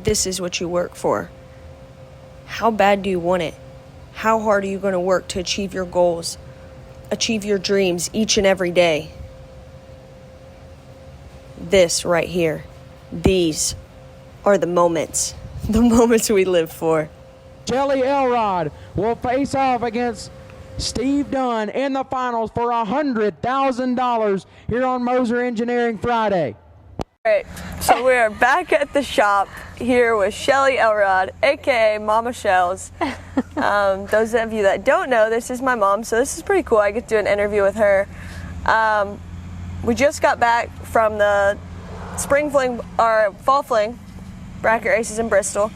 this is what you work for. How bad do you want it? How hard are you going to work to achieve your goals, achieve your dreams each and every day? This right here, these are the moments we live for. Shelly Elrod will face off against Steve Dunn in the finals for $100,000 here on Moser Engineering Friday. All right, so we're back at the shop here with Shelly Elrod, aka Mama Shells. Those of you that don't know, this is my mom, so this is pretty cool. I get to do an interview with her. We just got back from the spring fling, or fall fling, bracket races in Bristol.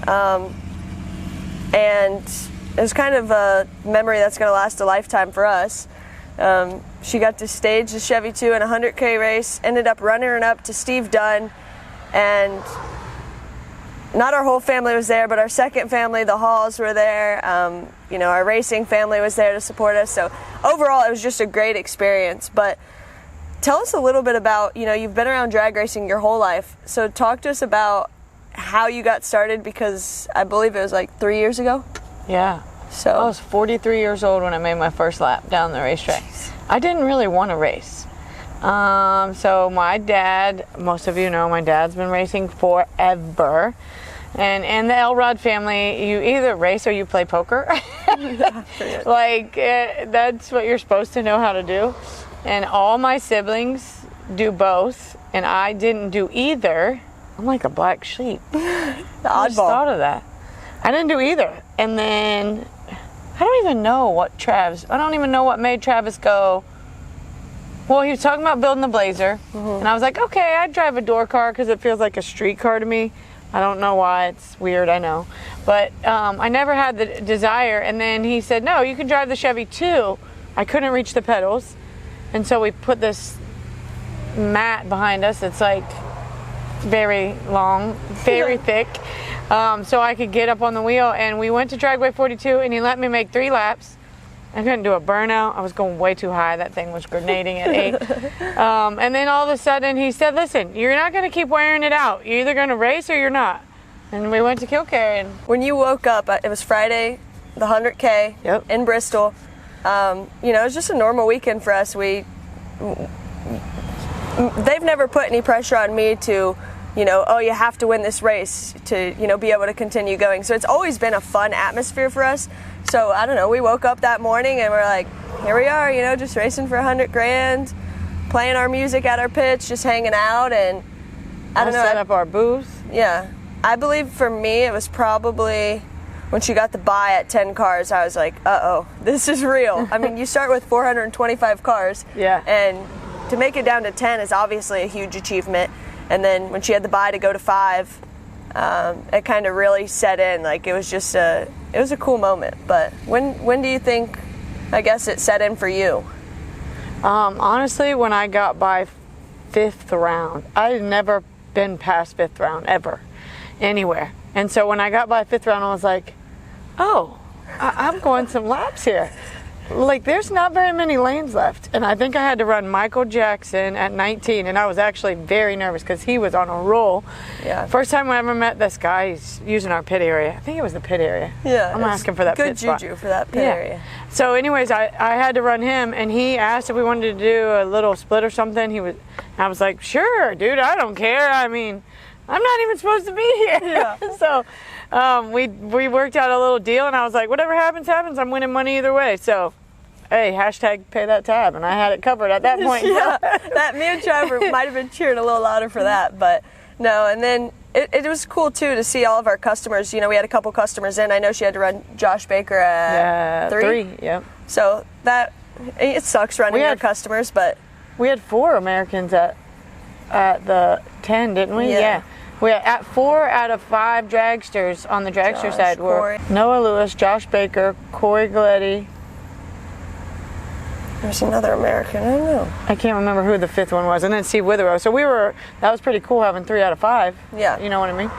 And it was kind of a memory that's going to last a lifetime for us. She got to stage the Chevy 2 in a 100K race, ended up running up to Steve Dunn, and not our whole family was there, but our second family, the Halls, were there. Our racing family was there to support us. So overall, it was just a great experience. But tell us a little bit about, you've been around drag racing your whole life. So talk to us about how you got started, because I believe it was like 3 years ago. Yeah. So I was 43 years old when I made my first lap down the racetrack. I didn't really want to race. So my dad, most of you know, my dad's been racing forever. And the Elrod family, you either race or you play poker. That's what you're supposed to know how to do. And all my siblings do both, and I didn't do either. I'm like a black sheep. The I just oddball. thought of that. I didn't do either. And then I don't even know what made Travis go. Well, he was talking about building the Blazer. And I was like, okay, I'd drive a door car because it feels like a street car to me. I don't know why. It's weird, I know. But I never had the desire. And then he said, no, you can drive the Chevy 2. I couldn't reach the pedals. And so we put this mat behind us. It's like very long, very thick, so I could get up on the wheel. And we went to Dragway 42, and he let me make 3 laps. I couldn't do a burnout. I was going way too high. That thing was grenading at 8. And then all of a sudden he said, listen, you're not going to keep wearing it out. You're either going to race or you're not. And we went to Kilcare. And when you woke up, it was Friday, the 100K in Bristol. It was just a normal weekend for us. They've never put any pressure on me to, you have to win this race to, be able to continue going. So it's always been a fun atmosphere for us. So I don't know, we woke up that morning and we're like, here we are, just racing for $100,000, playing our music at our pitch, just hanging out. And I don't know. Set up our booth. Yeah. I believe for me, it was probably when she got the buy at 10 cars, I was like, uh-oh, this is real. I mean, you start with 425 cars. Yeah. And to make it down to 10 is obviously a huge achievement. And then when she had the buy to go to 5, it kind of really set in. Like, it was just it was a cool moment. But when do you think, I guess, it set in for you? Honestly, when I got by 5th round, I had never been past 5th round ever, anywhere. And so when I got by 5th round, I was like, oh, I'm going some laps here. Like, there's not very many lanes left. And I think I had to run Michael Jackson at 19, and I was actually very nervous because he was on a roll. Yeah. First time I ever met this guy, he's using our pit area. I think it was the pit area. Yeah. I'm asking for that good pit spot. juju for that pit area. So anyways, I had to run him, and he asked if we wanted to do a little split or something. I was like, sure, dude, I don't care. I mean, I'm not even supposed to be here. Yeah. So we worked out a little deal, and I was like, whatever happens, happens. I'm winning money either way. So, hey, hashtag pay that tab. And I had it covered at that point. Yeah, that me and Trevor might have been cheering a little louder for that. But no, and then it was cool, too, to see all of our customers. We had a couple customers in. I know she had to run Josh Baker at 3. Yep. So it sucks running your customers, but we had 4 Americans at the 10, didn't we? Yeah. We had at 4 out of 5 dragsters on the dragster side were Noah Lewis, Josh Baker, Corey Galletti. There's another American, I don't know. I can't remember who the 5th one was, and then Steve Witherow. So that was pretty cool having 3 out of 5. Yeah. You know what I mean?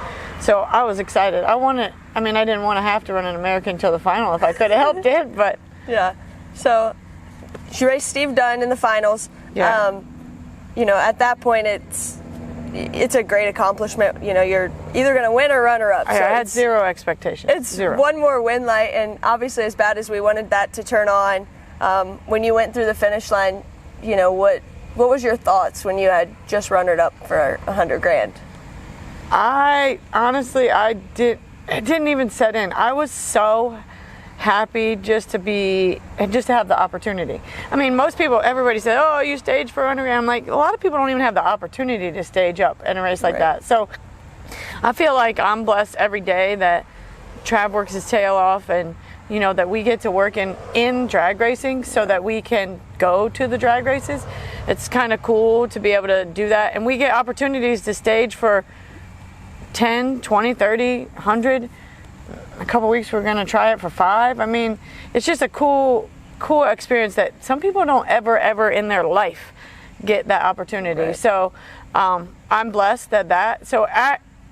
So I was excited. I didn't want to have to run an American until the final if I could have helped it, but. Yeah. So she raced Steve Dunn in the finals. Yeah. At that point, it's a great accomplishment. You know, you're either going to win or runner up. I had zero expectations. It's zero. one more win light, and obviously as bad as we wanted that to turn on, when you went through the finish line, you know, what was your thoughts when you had just runnered up for $100,000? I honestly, it didn't even set in. I was so happy just to have the opportunity. I mean, most people, everybody said, oh, you staged for $100,000. I'm like, a lot of people don't even have the opportunity to stage up in a race like that. So I feel like I'm blessed every day that Trav works his tail off, and you know, that we get to work in drag racing so that we can go to the drag races. It's kind of cool to be able to do that, and we get opportunities to stage for 10, 20, 30, 100. A couple weeks we're gonna try it for 5. I mean, it's just a cool experience that some people don't ever in their life get that opportunity. Right. So I'm blessed that. So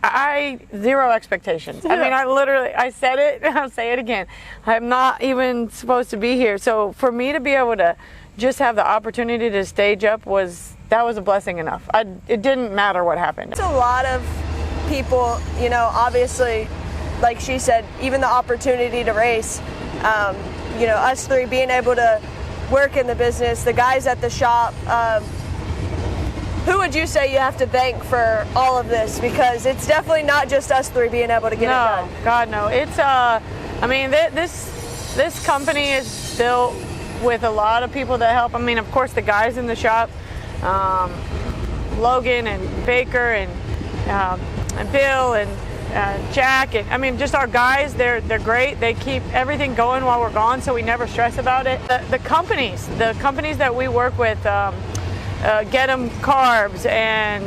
I zero expectations. I mean, I said it, and I'll say it again. I'm not even supposed to be here. So for me to be able to just have the opportunity to stage up was a blessing enough. It didn't matter what happened. It's a lot of people, you know, obviously, like she said, even the opportunity to race, you know, us three being able to work in the business, the guys at the shop, who would you say you have to thank for all of this? Because it's definitely not just us three being able to get it done. No, God, no. It's, I mean, this company is built with a lot of people that help. I mean, of course, the guys in the shop, Logan and Baker and Bill and Jack, and I mean, just our guys, they're great. They keep everything going while we're gone, so we never stress about it. The companies that we work with, Get 'em Carbs and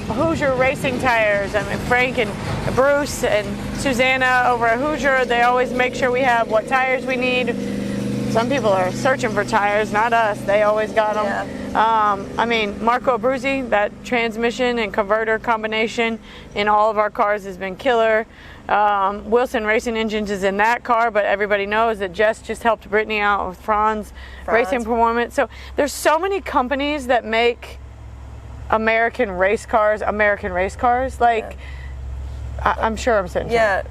Hoosier Racing Tires. I mean, Frank and Bruce and Susanna over at Hoosier, they always make sure we have what tires we need. Some people are searching for tires, not us. They always got them. Yeah. I mean, Marco Abruzzi, that transmission and converter combination in all of our cars has been killer. Wilson Racing Engines is in that car, but everybody knows that Jess just helped Brittany out with Franz Racing Performance. So there's so many companies that make American race cars. Like, yeah. I'm sure I'm saying. Yeah,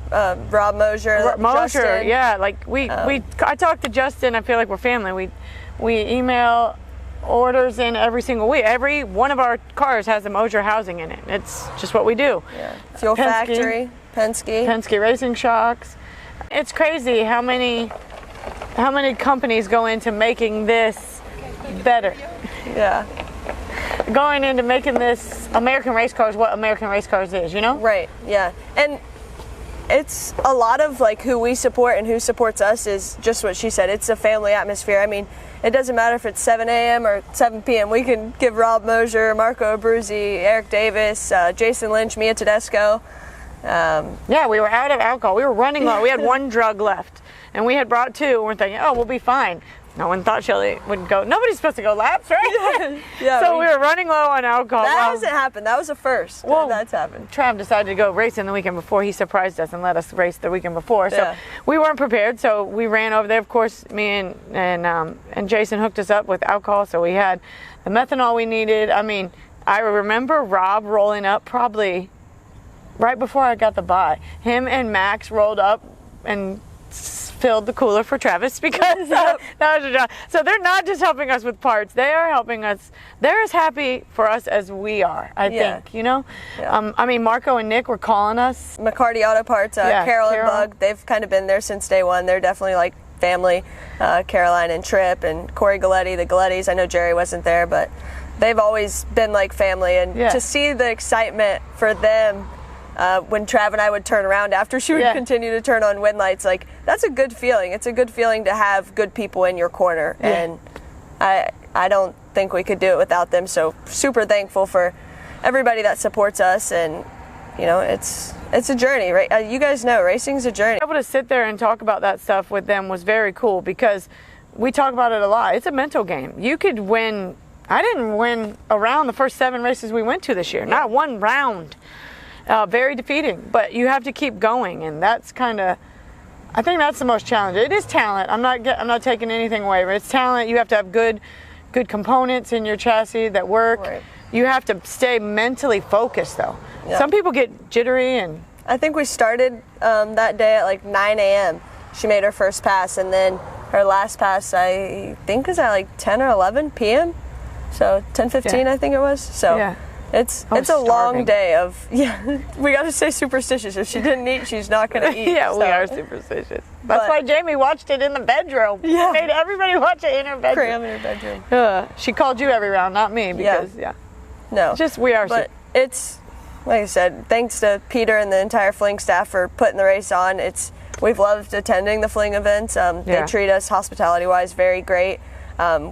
Rob Mosier. Justin. Yeah, like I talked to Justin. I feel like we're family. We email orders in every single week. Every one of our cars has a Mosier housing in it. It's just what we do. Yeah. Fuel Factory, Penske Racing Shocks. It's crazy how many companies go into making this better. Yeah. Going into making this American race cars what American race cars is, you know? Right, yeah. And it's a lot of like who we support and who supports us is just what she said. It's a family atmosphere. I mean, it doesn't matter if it's 7 a.m. or 7 p.m. We can give Rob Mosier, Marco Abruzzi, Eric Davis, Jason Lynch, Mia Tedesco. Yeah, we were out of alcohol. We were running low. We had one drug left, and we had brought 2. And we're thinking, oh, we'll be fine. No one thought Shelly would go. Nobody's supposed to go laps, right? Yeah. So we were running low on alcohol. That hasn't happened. That was a first. Well, that's happened. Trav decided to go racing the weekend before. He surprised us and let us race the weekend before. So we weren't prepared. So we ran over there. Of course, me and Jason hooked us up with alcohol. So we had the methanol we needed. I mean, I remember Rob rolling up probably right before I got the buy. Him and Max rolled up and filled the cooler for Travis because that was a job. So they're not just helping us with parts. They are helping us. They're as happy for us as we are, I think, you know? Yeah. I mean, Marco and Nick were calling us. McCarty Auto Parts, Carol and Bug, they've kind of been there since day one. They're definitely like family. Caroline and Tripp and Corey Galletti, the Galettis. I know Jerry wasn't there, but they've always been like family. And to see the excitement for them when Trav and I would turn around after she would continue to turn on wind lights, like that's a good feeling. It's a good feeling to have good people in your corner, and I don't think we could do it without them. So super thankful for everybody that supports us, and you know, it's a journey, right? You guys know racing's a journey. Able to sit there and talk about that stuff with them was very cool because we talk about it a lot. It's a mental game. You could win. I didn't win a round the first 7 races we went to this year. Not one round. Very defeating, but you have to keep going, and that's kind of, I think that's the most challenging. It is talent. I'm not taking anything away, but it's talent. You have to have good components in your chassis that work. Right. You have to stay mentally focused, though. Yeah. Some people get jittery and I think we started that day at like 9 a.m. She made her first pass, and then her last pass I think was at like 10 or 11 p.m. So 10:15 Yeah. I think it was. So Yeah. it's I was a long starving. day of we got to stay superstitious. If she didn't eat, she's not gonna eat. yeah, we so. are superstitious. That's But- why Jamie watched it in the bedroom. Yeah. Made everybody watch it in her bedroom. Cram in her bedroom. She called you every round, not me, because No, just we are. but it's like I said, thanks to Peter and the entire Fling staff for putting the race on. We've loved attending the Fling events. They treat us hospitality-wise very great.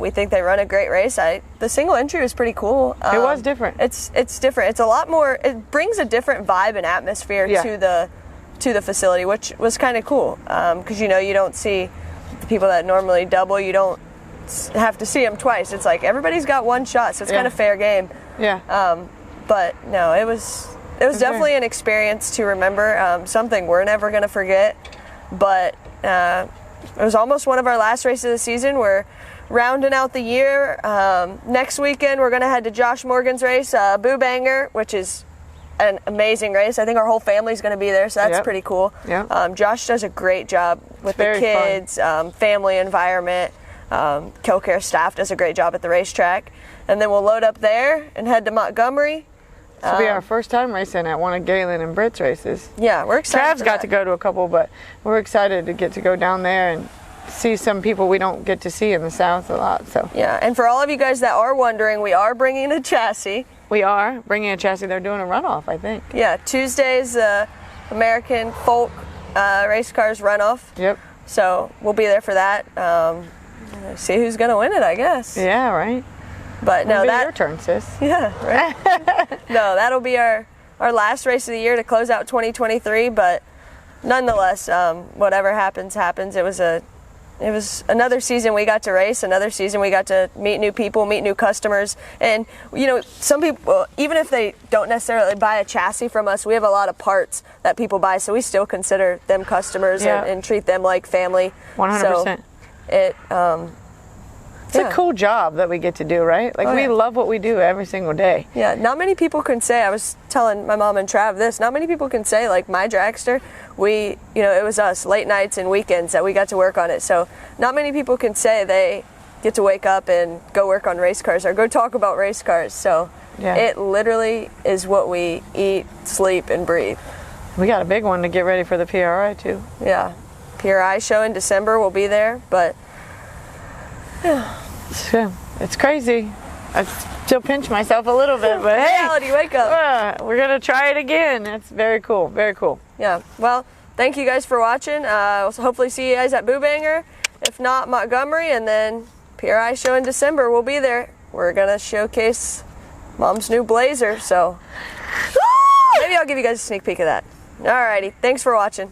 We think they run a great race. The single entry was pretty cool. It was different. It's different. It's a lot more. It brings a different vibe and atmosphere to the facility, which was kind of cool. Because you don't see the people that normally double. You don't have to see them twice. It's like everybody's got one shot, so it's kind of fair game. Yeah. But no, it was definitely an experience to remember. Something we're never gonna forget. But it was almost one of our last races of the season. We're rounding out the year. Next weekend we're gonna head to Josh Morgan's race, Boo Banger, which is an amazing race. I think our whole family's gonna be there, so that's pretty cool. Yeah. Josh does a great job with the very kids, family environment. Killcare staff does a great job at the racetrack. And then we'll load up there and head to Montgomery. This will be our first time racing at one of Galen and Britt's races. Yeah, we're excited. Trav's got to go to a couple, but we're excited to get to go down there and see some people we don't get to see in the South a lot. So Yeah, and for all of you guys that are wondering, we are bringing a chassis. we are bringing a chassis. They're doing a runoff, I think. Yeah, Tuesday's American Folk Race Cars runoff. Yep. So we'll be there for that. See who's gonna win it, I guess. Yeah, right. But no, It'll be that your turn, sis. Yeah, right. No, that'll be our last race of the year to close out 2023. But nonetheless, whatever happens, happens. It was another season we got to race, another season we got to meet new people, meet new customers. And some people, even if they don't necessarily buy a chassis from us, we have a lot of parts that people buy, so we still consider them customers and treat them like family. 100%. So it's a cool job that we get to do, right? Like we love what we do every single day. Yeah, not many people can say, I was telling my mom and Trav this, not many people can say, like, my dragster, it was us, late nights and weekends that we got to work on it. So not many people can say they get to wake up and go work on race cars or go talk about race cars. So it literally is what we eat, sleep, and breathe. We got a big one to get ready for the PRI too. Yeah, PRI show in December, we'll be there, but it's crazy. I still pinch myself a little bit, but hey, reality, wake up. We're gonna try it again. It's very cool, very cool. Yeah, well, thank you guys for watching. We'll hopefully see you guys at Boo Banger. If not, Montgomery, and then PRI show in December. We'll be there. We're gonna showcase Mom's new Blazer, so maybe I'll give you guys a sneak peek of that. Alrighty, thanks for watching.